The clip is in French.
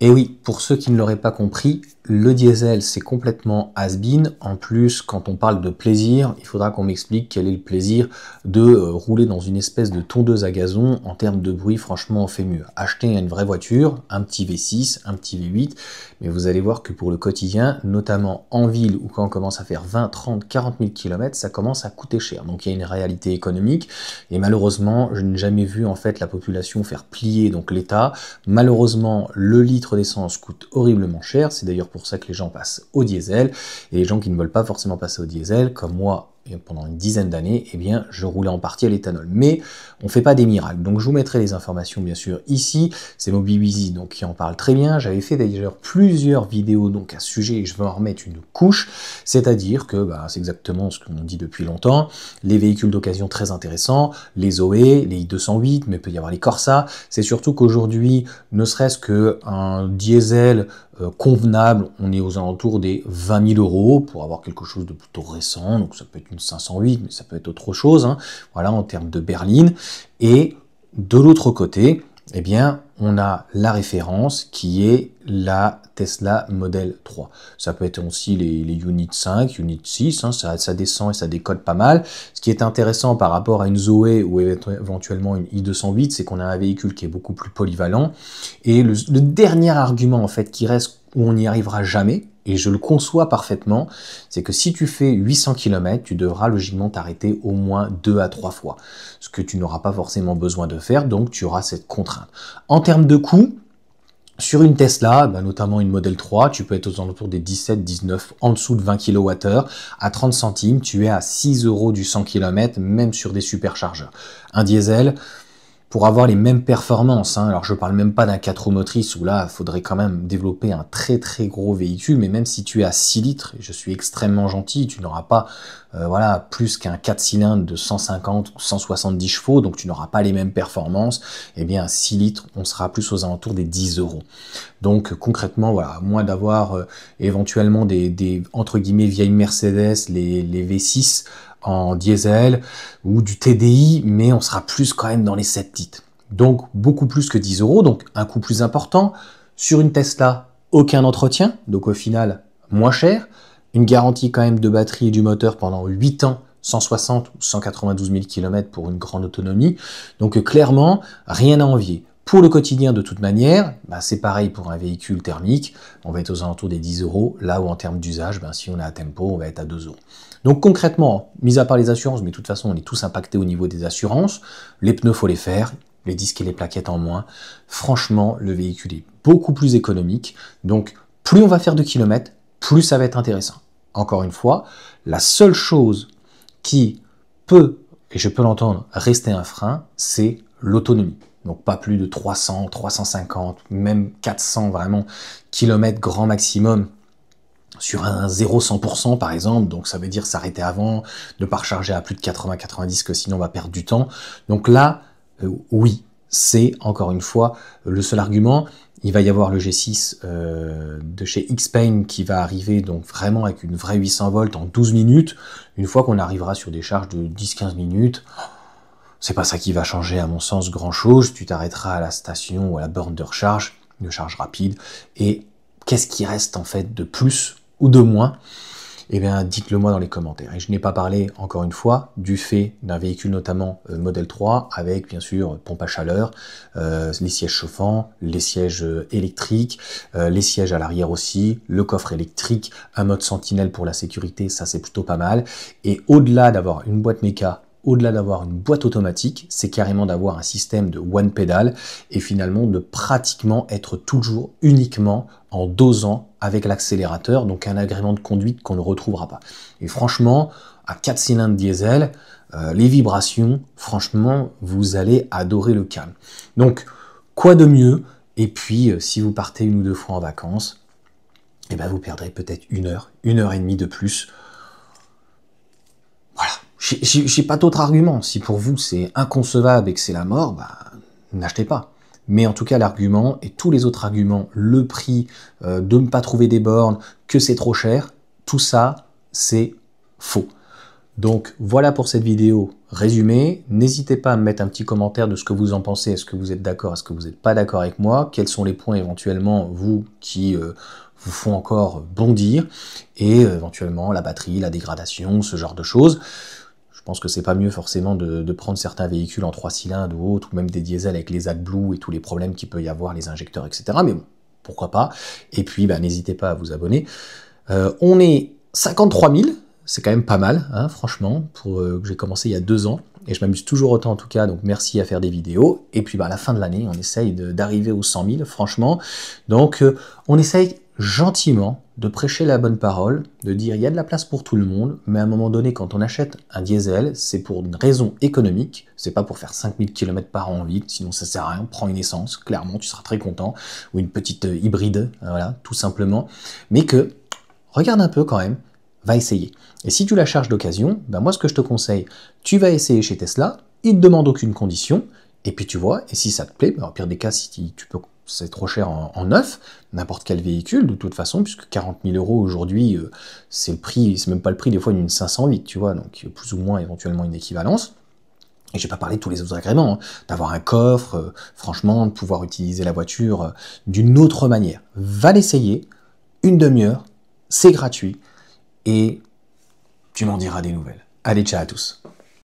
Et oui, pour ceux qui ne l'auraient pas compris, le diesel c'est complètement has-been. En plus, quand on parle de plaisir, il faudra qu'on m'explique quel est le plaisir de rouler dans une espèce de tondeuse à gazon. En termes de bruit, franchement, on fait mieux. Acheter une vraie voiture, un petit V6, un petit V8, mais vous allez voir que pour le quotidien, notamment en ville ou quand on commence à faire 20, 30, 40 000 km, ça commence à coûter cher. Donc il y a une réalité économique et malheureusement, je n'ai jamais vu en fait la population faire plier donc l'État. Malheureusement, le litre d'essence coûte horriblement cher, c'est d'ailleurs pour ça que les gens passent au diesel, et les gens qui ne veulent pas forcément passer au diesel, comme moi, et pendant une dizaine d'années, eh bien, je roulais en partie à l'éthanol. Mais on ne fait pas des miracles. Donc, je vous mettrai les informations, bien sûr, ici. C'est Mobiwizi, donc, qui en parle très bien. J'avais fait d'ailleurs plusieurs vidéos donc, à ce sujet, et je vais en remettre une couche. C'est-à-dire que, c'est exactement ce qu'on dit depuis longtemps. Les véhicules d'occasion très intéressants, les Zoé, les i208, mais il peut y avoir les Corsa. C'est surtout qu'aujourd'hui, ne serait-ce qu'un diesel convenable, on est aux alentours des 20 000 euros pour avoir quelque chose de plutôt récent, donc ça peut être une 508, mais ça peut être autre chose, hein, voilà, en termes de berline. Et de l'autre côté, eh bien, on a la référence qui est la Tesla Model 3. Ça peut être aussi les Unit 5, Unit 6, hein, ça descend et ça décode pas mal. Ce qui est intéressant par rapport à une Zoé ou éventuellement une i208, c'est qu'on a un véhicule qui est beaucoup plus polyvalent. Et le dernier argument en fait qui reste où on n'y arrivera jamais, et je le conçois parfaitement, c'est que si tu fais 800 km, tu devras logiquement t'arrêter au moins 2 à 3 fois. Ce que tu n'auras pas forcément besoin de faire, donc tu auras cette contrainte. En termes de coût, sur une Tesla, notamment une Model 3, tu peux être aux alentours des 17, 19, en dessous de 20 kWh. À 30 centimes, tu es à 6 euros du 100 km, même sur des superchargeurs. Un diesel, pour avoir les mêmes performances, hein. Alors je parle même pas d'un 4 roues motrices où là il faudrait quand même développer un très très gros véhicule, mais même si tu es à 6 litres, et je suis extrêmement gentil, tu n'auras pas voilà, plus qu'un 4 cylindres de 150 ou 170 chevaux, donc tu n'auras pas les mêmes performances, et bien à 6 litres, on sera plus aux alentours des 10 euros. Donc concrètement, voilà, à moins d'avoir éventuellement des entre guillemets vieilles Mercedes, les V6, en diesel ou du TDI, mais on sera plus quand même dans les 7 litres. Donc beaucoup plus que 10 euros, donc un coût plus important. Sur une Tesla, aucun entretien, donc au final moins cher. Une garantie quand même de batterie et du moteur pendant 8 ans, 160 ou 192 000 km pour une grande autonomie. Donc clairement, rien à envier. Pour le quotidien, de toute manière, c'est pareil pour un véhicule thermique, on va être aux alentours des 10 euros, là où en termes d'usage, si on est à tempo, on va être à 2 euros. Donc concrètement, mis à part les assurances, mais de toute façon on est tous impactés au niveau des assurances, les pneus faut les faire, les disques et les plaquettes en moins, franchement le véhicule est beaucoup plus économique, donc plus on va faire de kilomètres, plus ça va être intéressant. Encore une fois, la seule chose qui peut, et je peux l'entendre, rester un frein, c'est l'autonomie. Donc pas plus de 300, 350, même 400 vraiment kilomètres grand maximum sur un 0-100% par exemple, donc ça veut dire s'arrêter avant, ne pas recharger à plus de 80-90 que sinon on va perdre du temps. Donc là, oui, c'est encore une fois le seul argument. Il va y avoir le G6 de chez Xpeng qui va arriver donc vraiment avec une vraie 800 volts en 12 minutes. Une fois qu'on arrivera sur des charges de 10-15 minutes, c'est pas ça qui va changer à mon sens grand chose. Tu t'arrêteras à la station ou à la borne de recharge rapide. Et qu'est-ce qui reste en fait de plus ou de moins? Eh bien, dites-le moi dans les commentaires. Et je n'ai pas parlé, encore une fois, du fait d'un véhicule notamment Model 3, avec bien sûr pompe à chaleur, les sièges chauffants, les sièges électriques, les sièges à l'arrière aussi, le coffre électrique, un mode sentinelle pour la sécurité, ça c'est plutôt pas mal. Et au-delà d'avoir une boîte méca, au-delà d'avoir une boîte automatique, c'est carrément d'avoir un système de one pedal et finalement de pratiquement être toujours uniquement en dosant avec l'accélérateur, donc un agrément de conduite qu'on ne retrouvera pas. Et franchement, à 4 cylindres diesel, les vibrations, franchement, vous allez adorer le calme. Donc, quoi de mieux? Et puis, si vous partez 1 ou 2 fois en vacances, eh ben, vous perdrez peut-être 1 heure, 1 heure et demie de plus. Voilà. J'ai pas d'autre argument. Si pour vous c'est inconcevable et que c'est la mort, n'achetez pas. Mais en tout cas, l'argument et tous les autres arguments, le prix, de ne pas trouver des bornes, que c'est trop cher, tout ça, c'est faux. Donc voilà pour cette vidéo résumée. N'hésitez pas à me mettre un petit commentaire de ce que vous en pensez. Est-ce que vous êtes d'accord? Est-ce que vous n'êtes pas d'accord avec moi? Quels sont les points éventuellement, vous, qui vous font encore bondir? Et éventuellement la batterie, la dégradation, ce genre de choses. Je pense que c'est pas mieux forcément de prendre certains véhicules en 3 cylindres ou autres, ou même des diesels avec les AdBlue et tous les problèmes qu'il peut y avoir, les injecteurs, etc. Mais bon, pourquoi pas. Et puis, n'hésitez pas à vous abonner. On est 53 000, c'est quand même pas mal, hein, franchement, pour que j'ai commencé il y a 2 ans, et je m'amuse toujours autant en tout cas, donc merci à faire des vidéos, et puis à la fin de l'année, on essaye d'arriver aux 100 000, franchement, donc on essaye gentiment de prêcher la bonne parole, de dire il y a de la place pour tout le monde, mais à un moment donné, quand on achète un diesel, c'est pour une raison économique, c'est pas pour faire 5000 km par an en ville, sinon ça sert à rien, prends une essence, clairement, tu seras très content, ou une petite hybride, voilà, tout simplement, mais que regarde un peu quand même, va essayer. Et si tu la charges d'occasion, moi ce que je te conseille, tu vas essayer chez Tesla, ils ne te demandent aucune condition, et puis tu vois, et si ça te plaît, au pire des cas, si tu peux, c'est trop cher en neuf, n'importe quel véhicule, de toute façon, puisque 40 000 € aujourd'hui, c'est le prix, c'est même pas le prix des fois d'une 508, tu vois, donc plus ou moins éventuellement une équivalence. Et j'ai pas parlé de tous les autres agréments, hein, d'avoir un coffre, franchement, de pouvoir utiliser la voiture d'une autre manière. Va l'essayer, une demi-heure, c'est gratuit, et tu m'en diras des nouvelles. Allez, ciao à tous.